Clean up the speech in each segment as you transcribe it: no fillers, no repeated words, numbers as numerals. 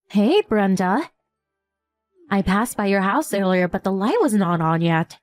Hey, Brenda. I passed by your house earlier, but the light was not on yet.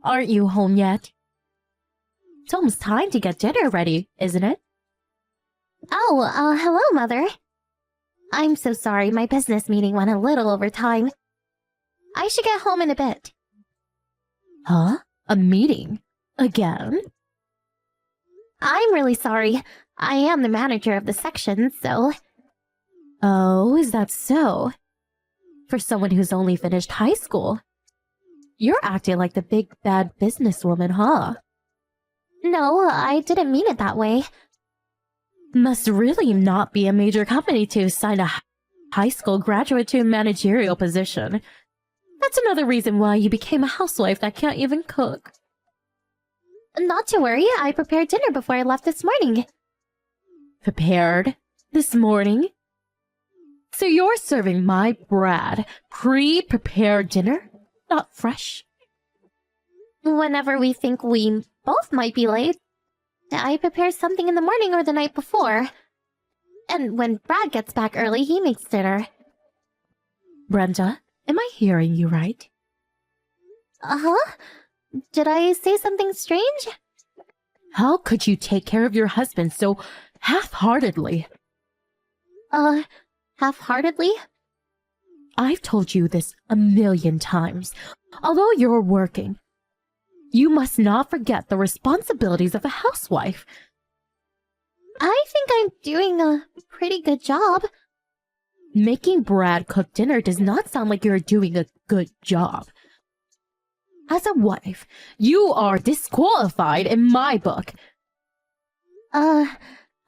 Aren't you home yet? It's almost time to get dinner ready, isn't it? Oh, hello, Mother. I'm so sorry, my business meeting went a little over time. I should get home in a bit. Huh? A meeting? Again? I'm really sorry. I am the manager of the section, so... Oh, is that so? For someone who's only finished high school. You're acting like the big bad businesswoman, huh? No, I didn't mean it that way. Must really not be a major company to assign a high school graduate to a managerial position. That's another reason why you became a housewife that can't even cook. Not to worry, I prepared dinner before I left this morning. Prepared? This morning? So you're serving my Brad pre-prepared dinner? Not fresh? Whenever we think we both might be late, I prepare something in the morning or the night before. And when Brad gets back early, he makes dinner. Brenda, am I hearing you right? Uh-huh? Did I say something strange? How could you take care of your husband so half-heartedly? Half-heartedly? I've told you this a million times. Although you're working, you must not forget the responsibilities of a housewife. I think I'm doing a pretty good job. Making Brad cook dinner does not sound like you're doing a good job. As a wife, you are disqualified in my book. I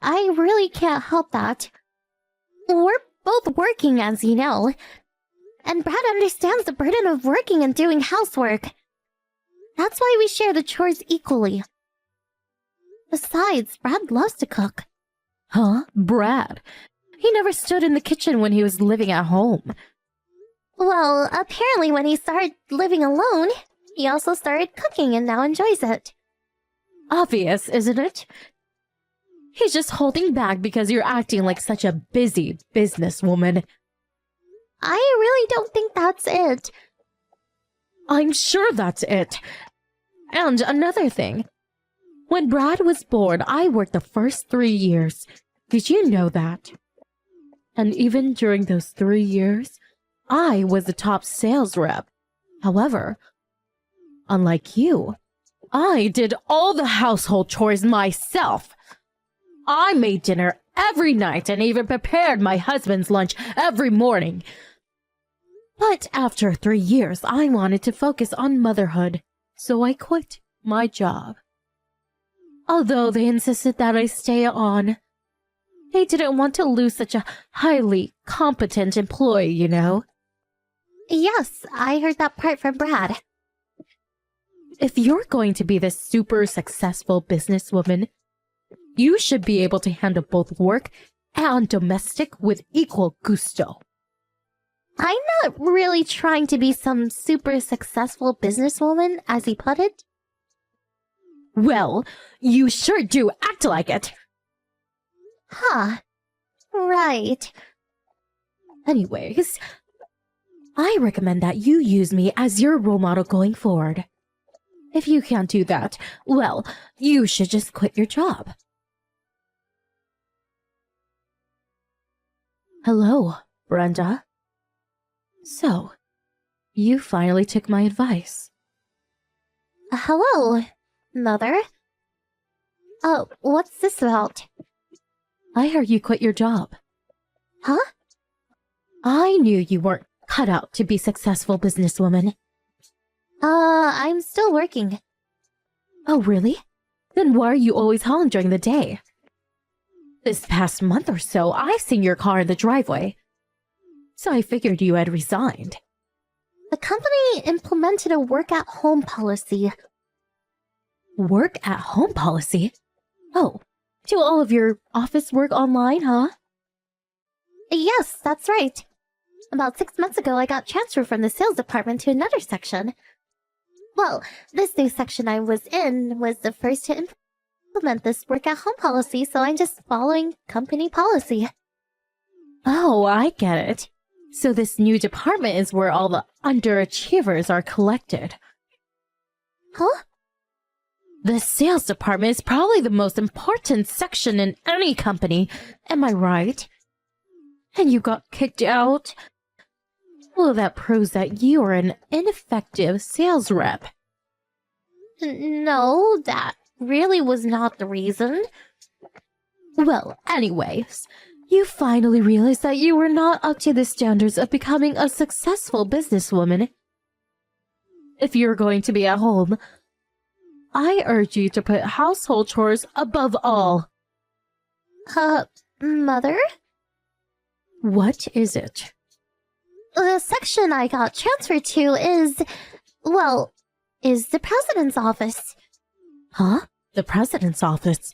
really can't help that. We're both working, as you know. And Brad understands the burden of working and doing housework. That's why we share the chores equally. Besides, Brad loves to cook. Huh? Brad? He never stood in the kitchen when he was living at home. Well, apparently when he started living alone, he also started cooking and now enjoys it. Obvious, isn't it? He's just holding back because you're acting like such a busy businesswoman. I really don't think that's it. I'm sure that's it. And another thing. When Brad was born, I worked the first 3 years. Did you know that? And even during those 3 years, I was the top sales rep. However, unlike you, I did all the household chores myself. I made dinner every night and even prepared my husband's lunch every morning. But after 3 years, I wanted to focus on motherhood, so I quit my job. Although they insisted that I stay on, they didn't want to lose such a highly competent employee, you know? Yes, I heard that part from Brad. If you're going to be this super successful businesswoman, you should be able to handle both work and domestic with equal gusto. I'm not really trying to be some super successful businesswoman, as he put it. Well, you sure do act like it. Huh. Right. Anyways, I recommend that you use me as your role model going forward. If you can't do that, well, you should just quit your job. Hello, Brenda. So, you finally took my advice. Hello, Mother. What's this about? I heard you quit your job. Huh? I knew you weren't cut out to be a successful businesswoman. I'm still working. Oh, really? Then why are you always home during the day? This past month or so, I've seen your car in the driveway. So I figured you had resigned. The company implemented a work-at-home policy. Work-at-home policy? Oh, do all of your office work online, huh? Yes, that's right. About 6 months ago, I got transferred from the sales department to another section. Well, this new section I was in was the first to implement this work-at-home policy, so I'm just following company policy. Oh, I get it. So this new department is where all the underachievers are collected. Huh? The sales department is probably the most important section in any company. Am I right? And you got kicked out? Well, that proves that you are an ineffective sales rep. No, that really was not the reason. Well, anyways, you finally realized that you were not up to the standards of becoming a successful businesswoman. If you're going to be at home, I urge you to put household chores above all. Mother? What is it? The section I got transferred to is the president's office. Huh? The president's office?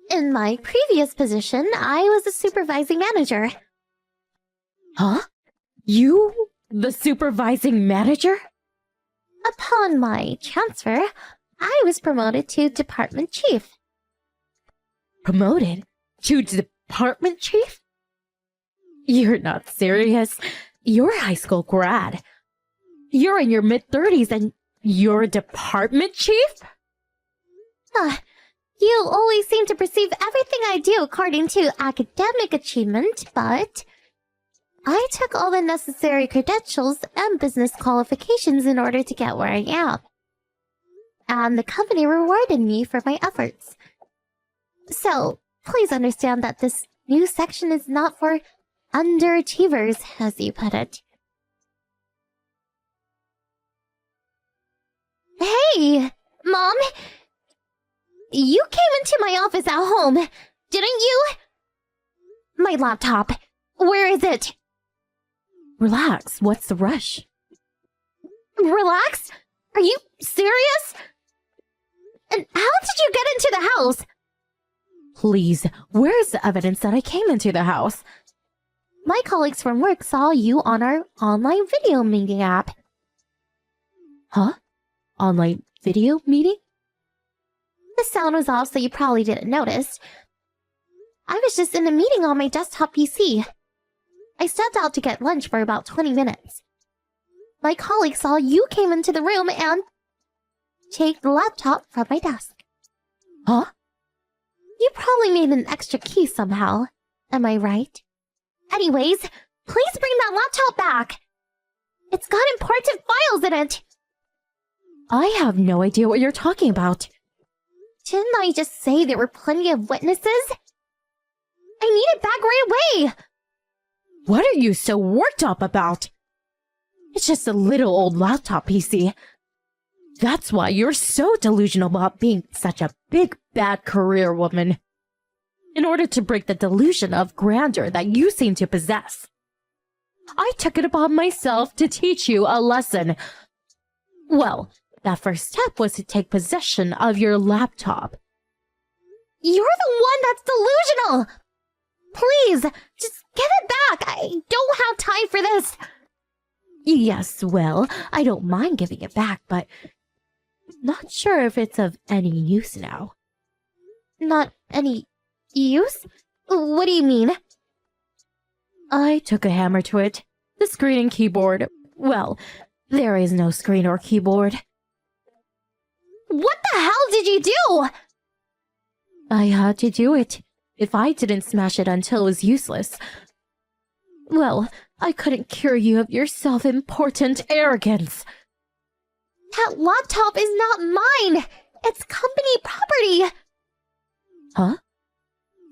In my previous position, I was a supervising manager. Huh? You? The supervising manager? Upon my transfer, I was promoted to department chief. Promoted? To department chief? You're not serious. You're a high school grad. You're in your mid-30s and you're a department chief? You always seem to perceive everything I do according to academic achievement, but I took all the necessary credentials and business qualifications in order to get where I am. And the company rewarded me for my efforts. So, please understand that this new section is not for underachievers, as you put it. Hey, Mom! You came into my office at home, didn't you? My laptop. Where is it? Relax. What's the rush? Relax? Are you serious? And how did you get into the house? Please, where's the evidence that I came into the house? My colleagues from work saw you on our online video meeting app. Huh? Online video meeting? The sound was off, so you probably didn't notice. I was just in a meeting on my desktop PC. I stepped out to get lunch for about 20 minutes. My colleague saw you came into the room and take the laptop from my desk. Huh? You probably made an extra key somehow. Am I right? Anyways, please bring that laptop back. It's got important files in it. I have no idea what you're talking about. Didn't I just say there were plenty of witnesses? I need it back right away! What are you so worked up about? It's just a little old laptop PC. That's why you're so delusional about being such a big bad career woman. In order to break the delusion of grandeur that you seem to possess, I took it upon myself to teach you a lesson. Well, that first step was to take possession of your laptop. You're the one that's delusional! Please, just give it back! I don't have time for this! Yes, well, I don't mind giving it back, but not sure if it's of any use now. Not any use? What do you mean? I took a hammer to it. The screen and keyboard. Well, there is no screen or keyboard. What the hell did you do? I had to do it. If I didn't smash it until it was useless, well, I couldn't cure you of your self-important arrogance. That laptop is not mine! It's company property! Huh?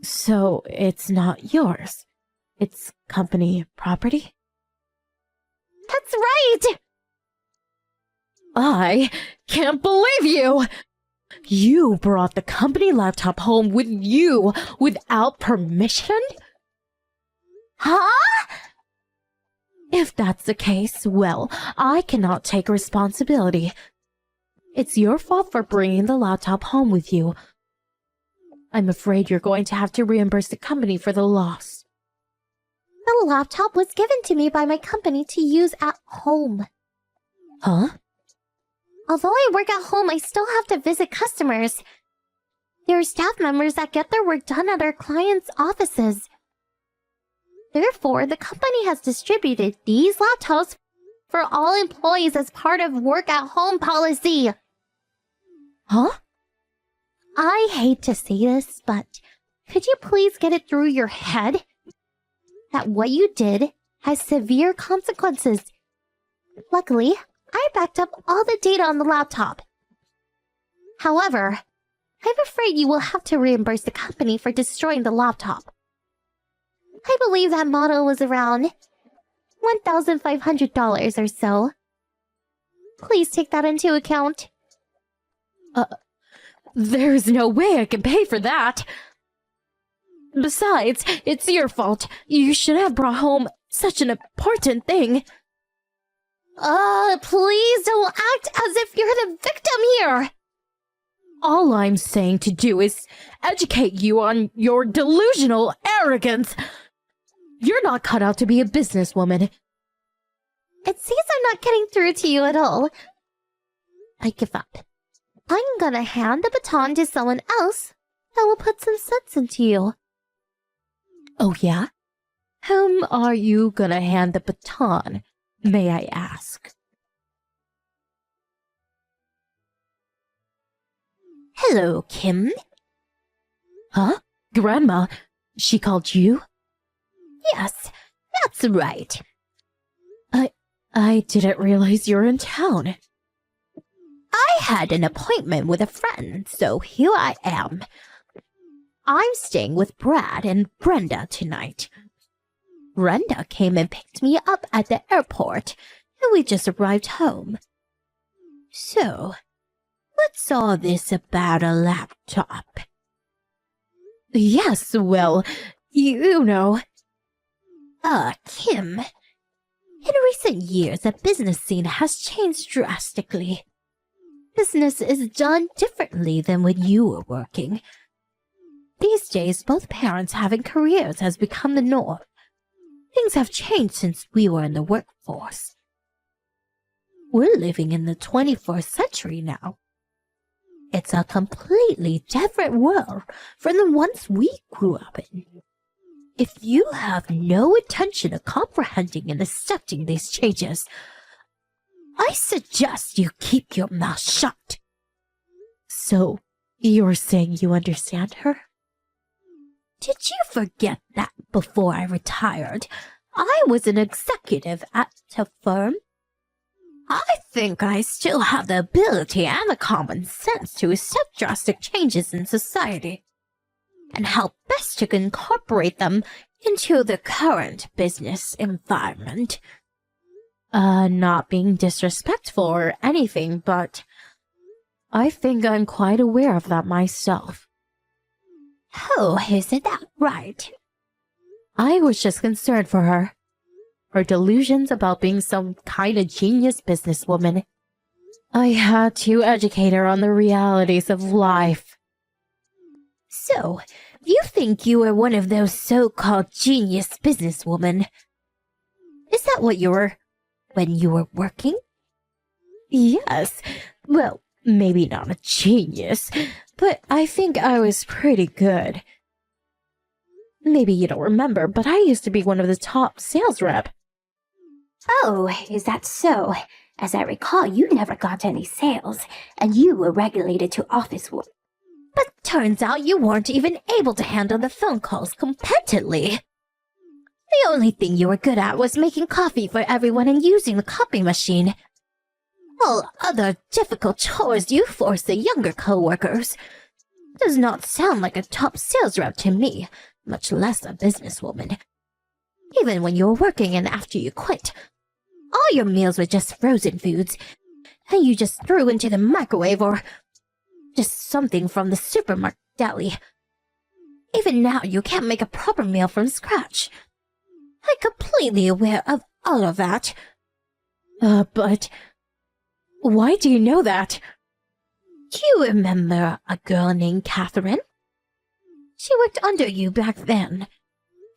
So it's not yours. It's company property? That's right! I can't believe you! You brought the company laptop home with you without permission? Huh? If that's the case, well, I cannot take responsibility. It's your fault for bringing the laptop home with you. I'm afraid you're going to have to reimburse the company for the loss. The laptop was given to me by my company to use at home. Huh? Although I work at home, I still have to visit customers. There are staff members that get their work done at our clients' offices. Therefore, the company has distributed these laptops for all employees as part of work-at-home policy. Huh? I hate to say this, but could you please get it through your head that what you did has severe consequences? Luckily, I backed up all the data on the laptop. However, I'm afraid you will have to reimburse the company for destroying the laptop. I believe that model was around $1,500 or so. Please take that into account. There's no way I can pay for that. Besides, it's your fault. You should have brought home such an important thing. Please don't act as if you're the victim here. All I'm saying to do is educate you on your delusional arrogance. You're not cut out to be a businesswoman. It seems I'm not getting through to you at all. I give up. I'm gonna hand the baton to someone else that will put some sense into you. Oh yeah? Whom are you gonna hand the baton, may I ask? Hello, Kim. Huh? Grandma, she called you? Yes, that's right. I didn't realize you're in town. I had an appointment with a friend, so here I am. I'm staying with Brad and Brenda tonight. Brenda came and picked me up at the airport, and we just arrived home. So, what's all this about a laptop? Yes, well, you know. Kim. In recent years, the business scene has changed drastically. Business is done differently than when you were working. These days, both parents having careers has become the norm. Things have changed since we were in the workforce. We're living in the 21st century now. It's a completely different world from the ones we grew up in. If you have no intention of comprehending and accepting these changes, I suggest you keep your mouth shut. So, you're saying you understand her? Did you forget that before I retired, I was an executive at a firm? I think I still have the ability and the common sense to accept drastic changes in society and how best to incorporate them into the current business environment. Not being disrespectful or anything, but I think I'm quite aware of that myself. Oh, isn't that right? I was just concerned for her. Her delusions about being some kind of genius businesswoman. I had to educate her on the realities of life. So, you think you were one of those so-called genius businesswomen? Is that what you were when you were working? Yes. Well, maybe not a genius, but I think I was pretty good. Maybe you don't remember, but I used to be one of the top sales rep. Oh, is that so? As I recall, you never got any sales, and you were regulated to office work. But turns out you weren't even able to handle the phone calls competently. The only thing you were good at was making coffee for everyone and using the copy machine. All other difficult chores you force the younger co-workers. Does not sound like a top sales rep to me, much less a businesswoman. Even when you were working and after you quit, all your meals were just frozen foods, and you just threw into the microwave or just something from the supermarket deli. Even now, you can't make a proper meal from scratch. I'm completely aware of all of that. But why do you know that? Do you remember a girl named Catherine? She worked under you back then.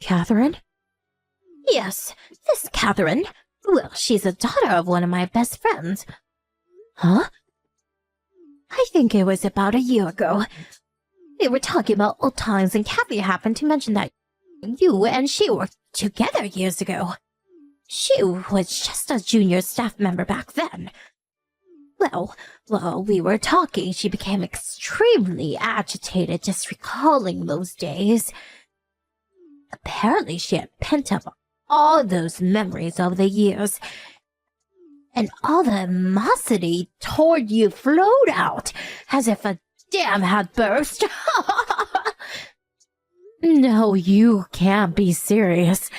Catherine? Yes, this Catherine. Well, she's the daughter of one of my best friends. Huh? I think it was about a year ago. We were talking about old times and Kathy happened to mention that you and she worked together years ago. She was just a junior staff member back then. Well, while we were talking, she became extremely agitated just recalling those days. Apparently, she had pent up all those memories over the years, and all the animosity toward you flowed out as if a dam had burst. No, you can't be serious.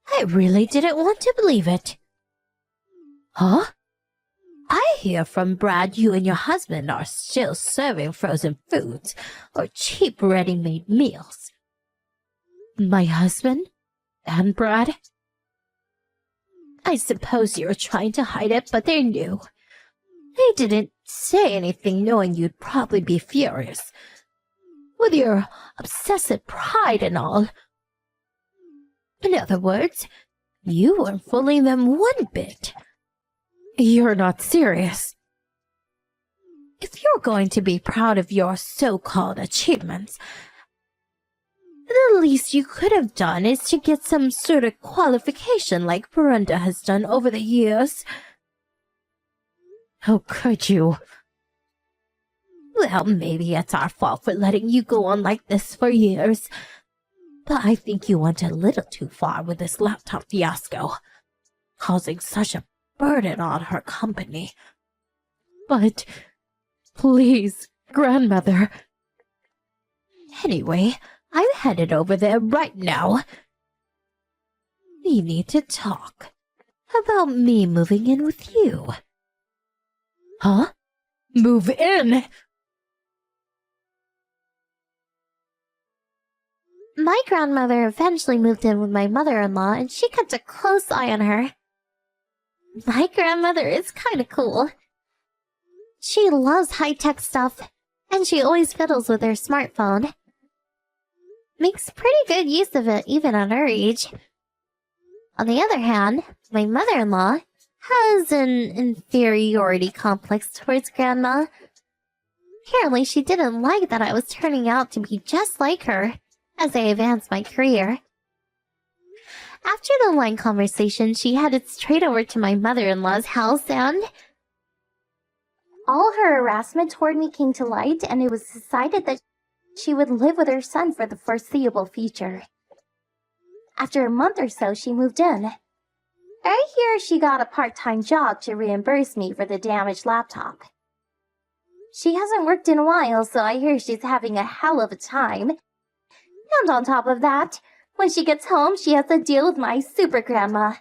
I really didn't want to believe it. Huh? I hear from Brad you and your husband are still serving frozen foods or cheap ready-made meals. My husband? And Brad? I suppose you were trying to hide it, but they knew. They didn't say anything knowing you'd probably be furious. With your obsessive pride and all. In other words, you weren't fooling them one bit. You're not serious. If you're going to be proud of your so-called achievements, the least you could have done is to get some sort of qualification like Brenda has done over the years. How could you? Well, maybe it's our fault for letting you go on like this for years. But I think you went a little too far with this laptop fiasco, causing such a burden on her company. But, please, grandmother. Anyway, I'm headed over there right now. We need to talk about me moving in with you. Huh? Move in? My grandmother eventually moved in with my mother-in-law, and she kept a close eye on her. My grandmother is kind of cool. She loves high-tech stuff, and she always fiddles with her smartphone. Makes pretty good use of it, even at her age. On the other hand, my mother-in-law has an inferiority complex towards Grandma. Apparently, she didn't like that I was turning out to be just like her as I advanced my career. After the line conversation, she headed straight over to my mother-in-law's house and all her harassment toward me came to light, and it was decided that she would live with her son for the foreseeable future. After a month or so, she moved in. I hear she got a part-time job to reimburse me for the damaged laptop. She hasn't worked in a while, so I hear she's having a hell of a time. And on top of that, when she gets home, she has to deal with my super grandma.